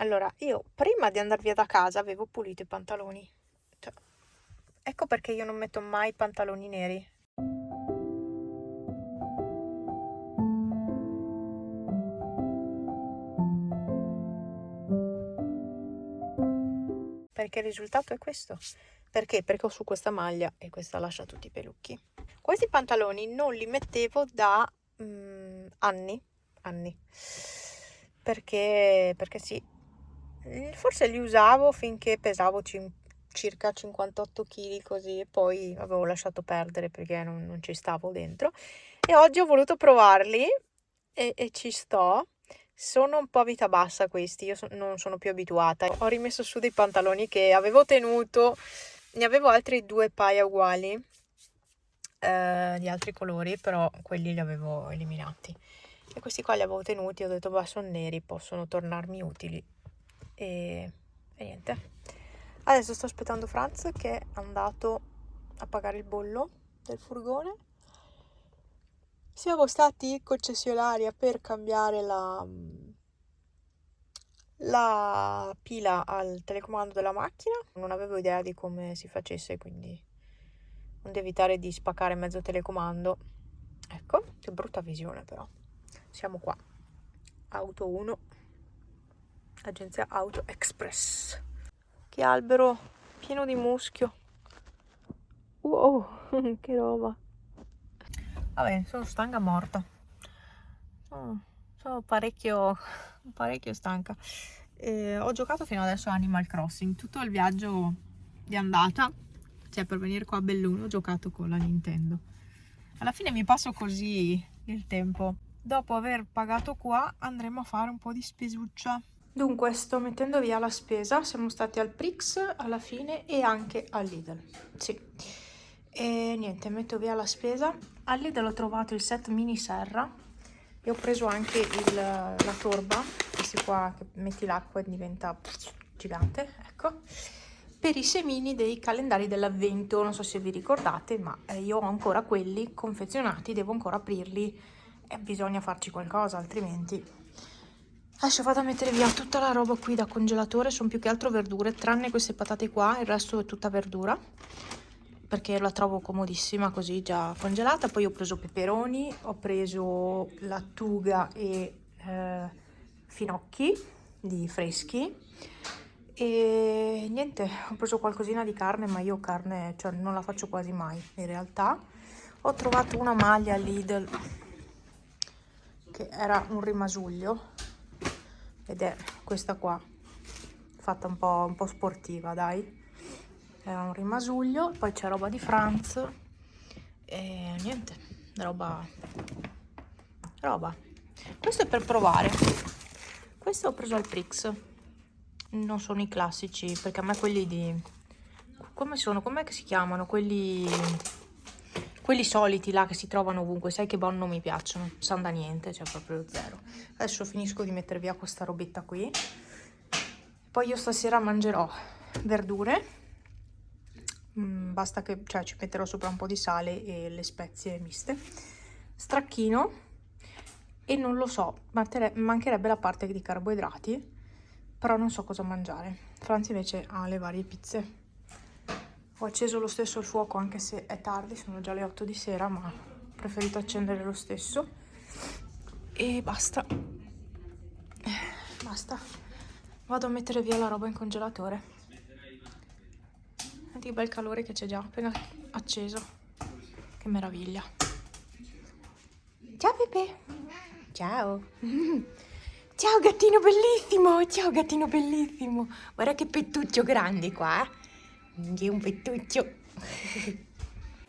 Allora, io prima di andare via da casa avevo pulito i pantaloni. Cioè, ecco perché io non metto mai pantaloni neri. Perché il risultato è questo. Perché? Perché ho su questa maglia e questa lascia tutti i pelucchi. Questi pantaloni non li mettevo da anni. Perché sì, forse li usavo finché pesavo circa 58 kg così e poi avevo lasciato perdere perché non ci stavo dentro. E oggi ho voluto provarli e ci sto. Sono un po' a vita bassa questi, io non sono più abituata. Ho rimesso su dei pantaloni che avevo tenuto, ne avevo altri 2 paia uguali, di altri colori, però quelli li avevo eliminati. E questi qua li avevo tenuti, ho detto, bah, sono neri, possono tornarmi utili. E niente. Adesso sto aspettando Franz che è andato a pagare il bollo del furgone. Siamo stati in concessionaria per cambiare la pila al telecomando della macchina. Non avevo idea di come si facesse, quindi onde evitare di spaccare mezzo telecomando. Ecco, che brutta visione però. Siamo qua. Auto 1, agenzia Auto Express. Che albero pieno di muschio. Wow, che roba. Vabbè, sono stanca morta. Sono parecchio stanca. Ho giocato fino adesso a Animal Crossing. Tutto il viaggio di andata, cioè per venire qua a Belluno, ho giocato con la Nintendo. Alla fine mi passo così il tempo. Dopo aver pagato qua andremo a fare un po' di spesuccia. Dunque, sto mettendo via la spesa. Siamo stati al Prix alla fine e anche al Lidl. Sì. E niente, metto via la spesa. Al Lidl ho trovato il set mini serra e ho preso anche la torba, questi qua che metti l'acqua e diventa gigante, ecco, per i semini dei calendari dell'avvento. Non so se vi ricordate, ma io ho ancora quelli confezionati, devo ancora aprirli e bisogna farci qualcosa, altrimenti. Adesso vado a mettere via tutta la roba qui da congelatore, sono più che altro verdure, tranne queste patate qua, il resto è tutta verdura, perché la trovo comodissima così già congelata. Poi ho preso peperoni, ho preso lattuga e finocchi di freschi e niente, ho preso qualcosina di carne, ma io carne, cioè, non la faccio quasi mai in realtà. Ho trovato una maglia Lidl che era un rimasuglio ed è questa qua, fatta un po' sportiva, dai. Era un rimasuglio, poi c'è roba di Franz e niente, roba. Questo è per provare. Questo ho preso al Prix, non sono i classici, perché a me quelli di com'è che si chiamano? Quelli soliti là che si trovano ovunque, sai che non mi piacciono, san da niente, cioè proprio zero. Adesso finisco di mettere via questa robetta qui, poi io stasera mangerò verdure, basta che, cioè, ci metterò sopra un po' di sale e le spezie miste, stracchino e non lo so, mancherebbe la parte di carboidrati, però non so cosa mangiare. Franz invece ha le varie pizze. Ho acceso lo stesso il fuoco anche se è tardi, sono già le 8 di sera, ma ho preferito accendere lo stesso. E basta. Vado a mettere via la roba in congelatore. Senti che bel calore che c'è già, appena acceso. Che meraviglia. Ciao Pepe. Ciao. Ciao gattino bellissimo. Ciao gattino bellissimo. Guarda che pettuccio grande qua. È un pettuccio.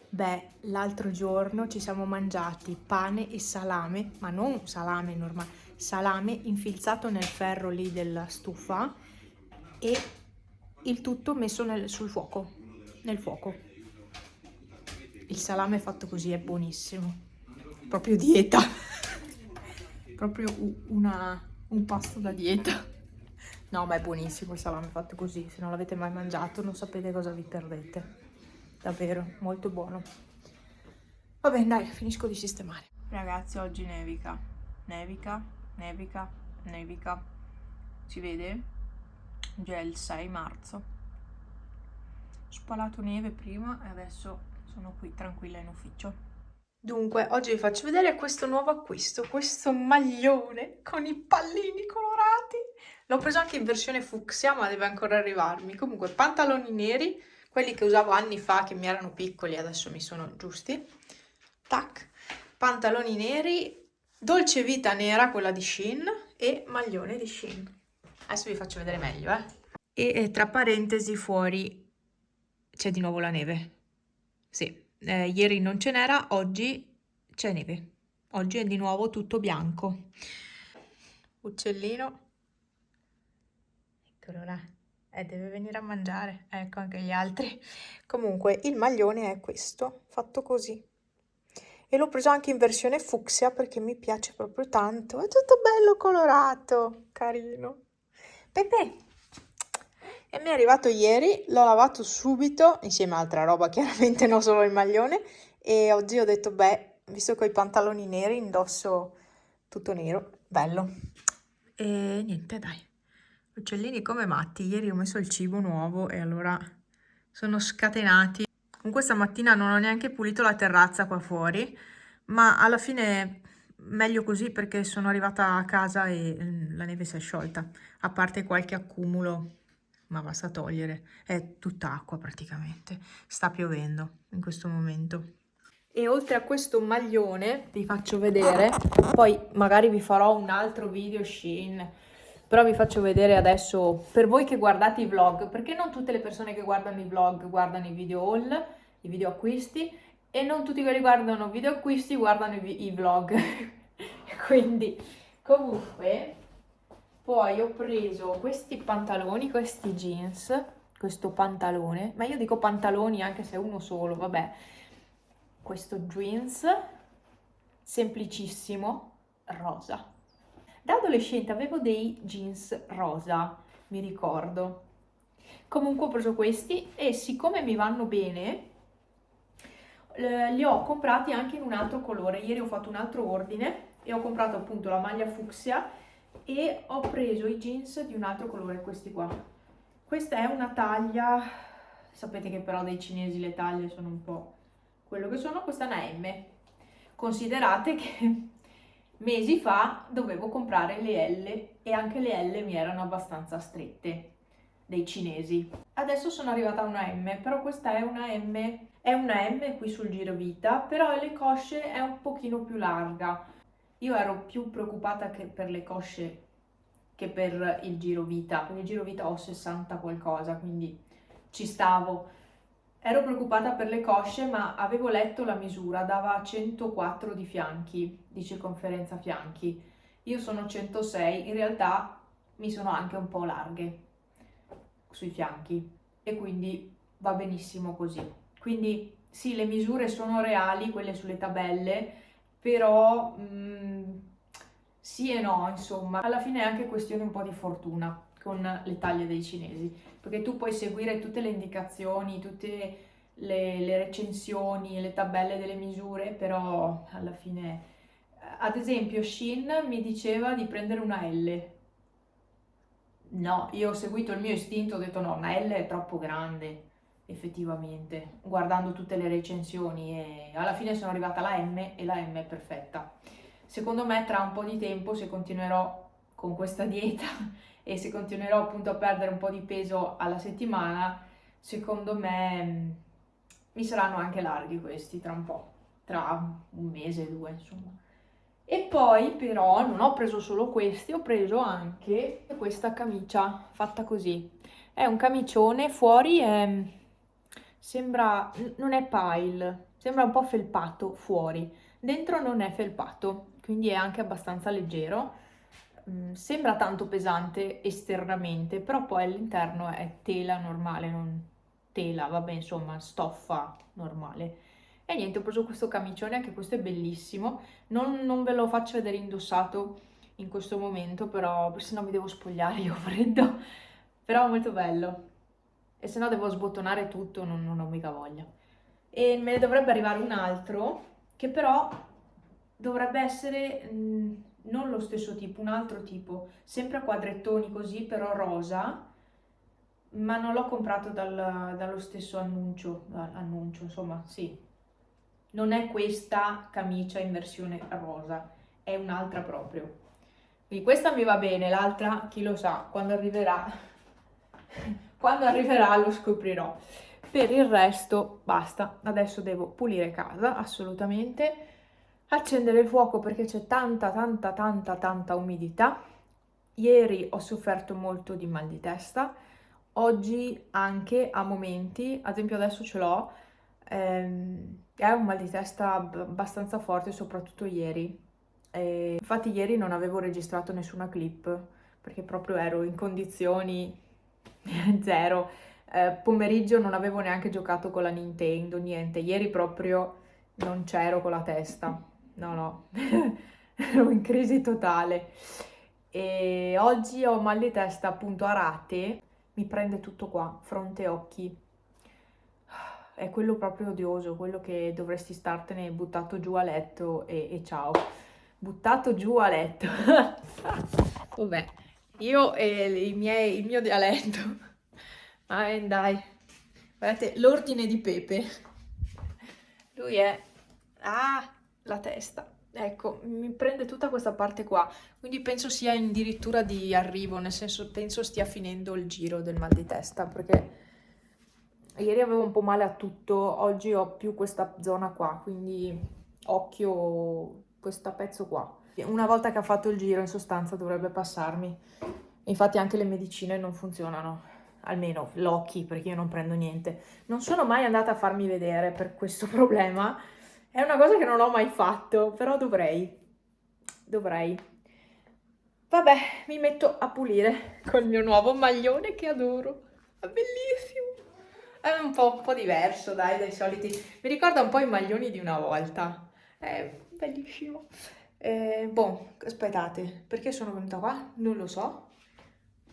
Beh, l'altro giorno ci siamo mangiati pane e salame, ma non salame normale, salame infilzato nel ferro lì della stufa e il tutto messo sul fuoco, nel fuoco. Il salame fatto così è buonissimo, proprio dieta, proprio un pasto da dieta. No, ma è buonissimo il salame fatto così, se non l'avete mai mangiato non sapete cosa vi perdete. Davvero, molto buono. Va bene, dai, finisco di sistemare. Ragazzi, oggi nevica. Nevica. Si vede? Oggi è il 6 marzo. Ho spalato neve prima e adesso sono qui tranquilla in ufficio. Dunque, oggi vi faccio vedere questo nuovo acquisto, questo maglione con i pallini colorati. L'ho preso anche in versione fucsia, ma deve ancora arrivarmi. Comunque, pantaloni neri, quelli che usavo anni fa, che mi erano piccoli, adesso mi sono giusti. Tac, pantaloni neri, dolce vita nera, quella di Shein, e maglione di Shein. Adesso vi faccio vedere meglio, E tra parentesi fuori c'è di nuovo la neve. Sì, ieri non ce n'era, oggi c'è neve. Oggi è di nuovo tutto bianco. Uccellino. Eccolo là. Deve venire a mangiare. Ecco anche gli altri. Comunque, il maglione è questo, fatto così. E l'ho preso anche in versione fucsia perché mi piace proprio tanto. È tutto bello colorato, carino. Pepe! E mi è arrivato ieri, l'ho lavato subito, insieme a altra roba, chiaramente non solo il maglione, e oggi ho detto, beh, visto che ho i pantaloni neri, indosso tutto nero, bello. E niente, dai, uccellini come matti, ieri ho messo il cibo nuovo e allora sono scatenati. Comunque stamattina non ho neanche pulito la terrazza qua fuori, ma alla fine meglio così perché sono arrivata a casa e la neve si è sciolta, a parte qualche accumulo, ma basta togliere, è tutta acqua praticamente, sta piovendo in questo momento. E oltre a questo maglione, vi faccio vedere, poi magari vi farò un altro video Shein, però vi faccio vedere adesso, per voi che guardate i vlog, perché non tutte le persone che guardano i vlog guardano i video haul, i video acquisti, e non tutti quelli che guardano video acquisti guardano i vlog. Quindi, comunque, poi ho preso questi pantaloni, questi jeans, questo pantalone, ma io dico pantaloni anche se è uno solo, vabbè. Questo jeans semplicissimo, rosa. Da adolescente avevo dei jeans rosa, mi ricordo. Comunque ho preso questi e siccome mi vanno bene, li ho comprati anche in un altro colore. Ieri ho fatto un altro ordine e ho comprato appunto la maglia fucsia e ho preso i jeans di un altro colore, questi qua. Questa è una taglia, sapete che però dei cinesi le taglie sono un po' quello che sono, questa è una M. Considerate che mesi fa dovevo comprare le L e anche le L mi erano abbastanza strette dei cinesi. Adesso sono arrivata a una M, però questa è una M qui sul girovita, però le cosce è un pochino più larga. Io ero più preoccupata che per le cosce che per il girovita, perché il girovita ho 60 qualcosa, quindi ci stavo. Ero preoccupata per le cosce, ma avevo letto la misura, dava 104 di fianchi, di circonferenza fianchi. Io sono 106, in realtà mi sono anche un po' larghe sui fianchi e quindi va benissimo così. Quindi sì, le misure sono reali, quelle sulle tabelle, però sì e no, insomma. Alla fine è anche questione un po' di fortuna con le taglie dei cinesi, perché tu puoi seguire tutte le indicazioni, tutte le recensioni, le tabelle delle misure, però alla fine, ad esempio, Shein mi diceva di prendere una L. No, io ho seguito il mio istinto, ho detto no, una L è troppo grande, effettivamente, guardando tutte le recensioni e alla fine sono arrivata alla M e la M è perfetta. Secondo me tra un po' di tempo, se continuerò con questa dieta e se continuerò appunto a perdere un po' di peso alla settimana, secondo me mi saranno anche larghi questi tra un po', tra un mese, due, insomma. E poi però non ho preso solo questi, ho preso anche questa camicia fatta così. È un camicione, fuori sembra, non è pile, sembra un po' felpato fuori. Dentro non è felpato, quindi è anche abbastanza leggero. Sembra tanto pesante esternamente, però poi all'interno è tela normale, non tela, vabbè, insomma, stoffa normale. E niente, ho preso questo camicione, anche questo è bellissimo. Non ve lo faccio vedere indossato in questo momento, però se no mi devo spogliare, io ho freddo. Però è molto bello. E se no devo sbottonare tutto, non ho mica voglia. E me ne dovrebbe arrivare un altro, che però dovrebbe essere non lo stesso tipo, un altro tipo, sempre a quadrettoni così, però rosa. ma non l'ho comprato dallo stesso annuncio, insomma, sì. Non è questa camicia in versione rosa, è un'altra proprio. Quindi questa mi va bene, l'altra chi lo sa, quando arriverà lo scoprirò. Per il resto basta, adesso devo pulire casa assolutamente, accendere il fuoco perché c'è tanta umidità. Ieri ho sofferto molto di mal di testa, oggi anche a momenti, ad esempio adesso ce l'ho, è un mal di testa abbastanza forte, soprattutto ieri. Infatti ieri non avevo registrato nessuna clip perché proprio ero in condizioni zero. Pomeriggio non avevo neanche giocato con la Nintendo, niente. Ieri proprio non c'ero con la testa. No, ero in crisi totale. E oggi ho mal di testa appunto a rate, mi prende tutto qua, fronte e occhi. È quello proprio odioso, quello che dovresti startene buttato giù a letto e ciao. Buttato giù a letto. Vabbè, io e il mio dialetto. Ma dai, guardate l'ordine di Pepe. Lui è... Ah, la testa. Ecco, mi prende tutta questa parte qua. Quindi penso sia addirittura di arrivo, nel senso penso stia finendo il giro del mal di testa, perché ieri avevo un po' male a tutto, oggi ho più questa zona qua, quindi occhio questo pezzo qua. Una volta che ha fatto il giro, in sostanza, dovrebbe passarmi. Infatti anche le medicine non funzionano, almeno l'occhi, perché io non prendo niente. Non sono mai andata a farmi vedere per questo problema. È una cosa che non ho mai fatto, però dovrei. Vabbè, mi metto a pulire col mio nuovo maglione che adoro. È bellissimo. È un po' diverso, dai soliti. Mi ricorda un po' i maglioni di una volta. È bellissimo. Boh, aspettate, perché sono venuta qua? Non lo so.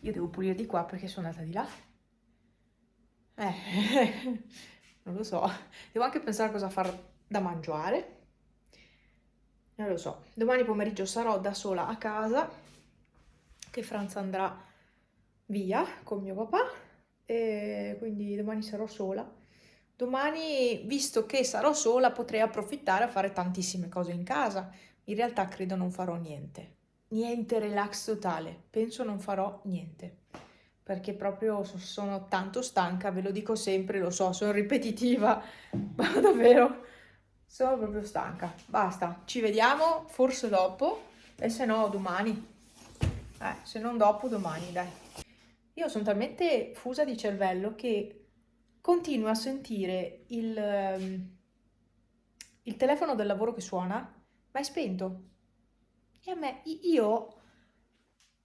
Io devo pulire di qua perché sono andata di là. Non lo so. Devo anche pensare a cosa fare da mangiare. Non lo so. Domani pomeriggio sarò da sola a casa, che Franz andrà via con mio papà, e quindi domani sarò sola. Domani, visto che sarò sola, potrei approfittare a fare tantissime cose in casa. In realtà credo non farò niente. Niente relax totale. Penso non farò niente. Perché proprio sono tanto stanca, ve lo dico sempre, lo so, sono ripetitiva, ma davvero sono proprio stanca. Basta, ci vediamo forse dopo e se no domani. Se non dopo, domani, dai. Io sono talmente fusa di cervello che continuo a sentire il telefono del lavoro che suona, ma è spento. E a me, io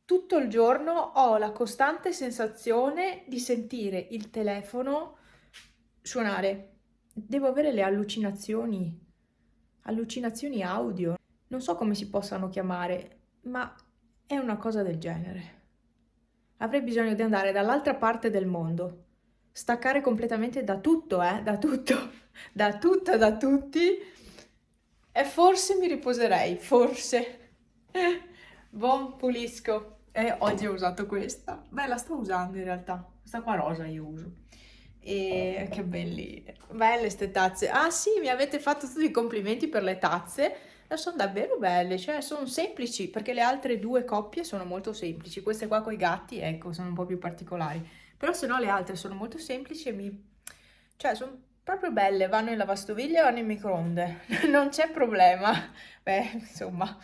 tutto il giorno ho la costante sensazione di sentire il telefono suonare. Devo avere le allucinazioni audio. Non so come si possano chiamare, ma è una cosa del genere. Avrei bisogno di andare dall'altra parte del mondo, staccare completamente da tutto, da tutto, da tutto e da tutti, e forse mi riposerei, forse. Buon pulisco. E oggi ho usato questa. Beh, la sto usando in realtà. Questa qua rosa io uso. E che belline. Belle ste tazze. Ah sì, mi avete fatto tutti i complimenti per le tazze. Sono davvero belle, cioè sono semplici, perché le altre due coppie sono molto semplici. Queste qua con i gatti, ecco, sono un po' più particolari. Però se no le altre sono molto semplici e cioè, sono proprio belle, vanno in lavastoviglie e vanno in microonde. Non c'è problema. Beh, insomma,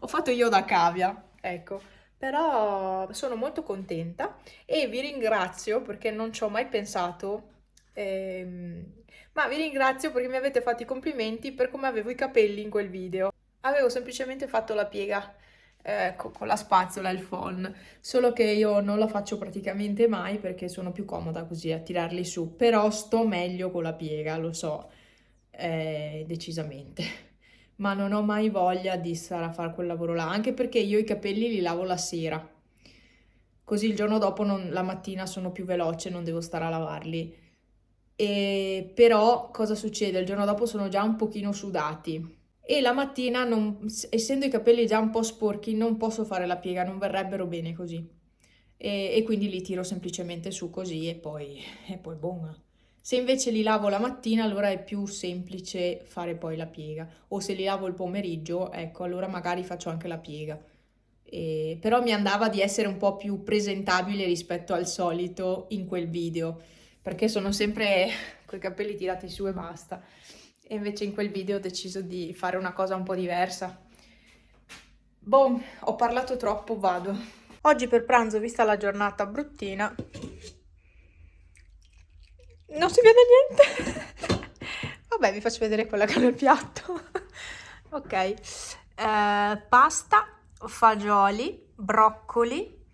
ho fatto io da cavia, ecco. Però sono molto contenta e vi ringrazio perché non ci ho mai pensato, ma vi ringrazio perché mi avete fatto i complimenti per come avevo i capelli in quel video. Avevo semplicemente fatto la piega con la spazzola e il phon, solo che io non la faccio praticamente mai perché sono più comoda così a tirarli su, però sto meglio con la piega, lo so, decisamente. Ma non ho mai voglia di stare a fare quel lavoro là, anche perché io i capelli li lavo la sera, così il giorno dopo la mattina sono più veloce, non devo stare a lavarli. E però cosa succede? Il giorno dopo sono già un pochino sudati e la mattina, essendo i capelli già un po' sporchi, non posso fare la piega, non verrebbero bene così. e quindi li tiro semplicemente su così e poi buona. Se invece li lavo la mattina, allora è più semplice fare poi la piega. O se li lavo il pomeriggio, ecco, allora magari faccio anche la piega. Però mi andava di essere un po' più presentabile rispetto al solito in quel video, perché sono sempre coi capelli tirati su e basta. E invece in quel video ho deciso di fare una cosa un po' diversa. Boh, ho parlato troppo, vado. Oggi per pranzo, vista la giornata bruttina, non si vede niente. Vabbè, vi faccio vedere quella che è nel piatto. Ok. Pasta, fagioli, broccoli,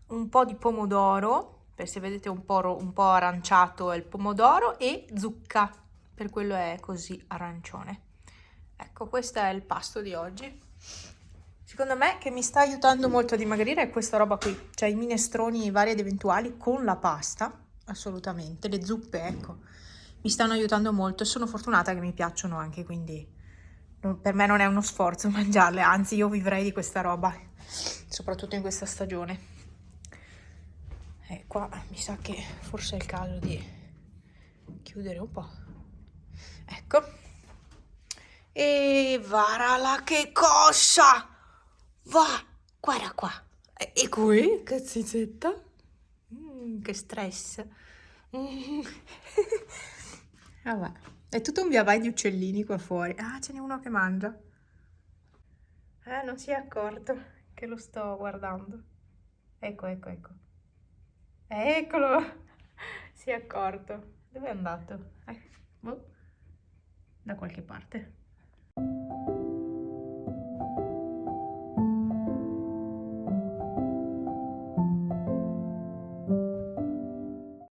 un po' di pomodoro, per se vedete un po' aranciato è il pomodoro, e zucca, per quello è così arancione. Ecco, questo è il pasto di oggi. Secondo me che mi sta aiutando molto a dimagrire è questa roba qui, cioè i minestroni vari ed eventuali con la pasta, assolutamente, le zuppe, ecco, mi stanno aiutando molto e sono fortunata che mi piacciono anche, quindi per me non è uno sforzo mangiarle, anzi io vivrei di questa roba, soprattutto in questa stagione. E qua mi sa che forse è il caso di chiudere un po'. Ecco. E varala che cosa! Va, guarda qua. E qui, che zizzetta. Che stress. Mm. Vabbè, è tutto un via vai di uccellini qua fuori. Ah, ce n'è uno che mangia. Non si è accorto che lo sto guardando. Ecco, ecco, ecco. Eccolo! Si è accorto. Dove è andato? Boh. Da qualche parte.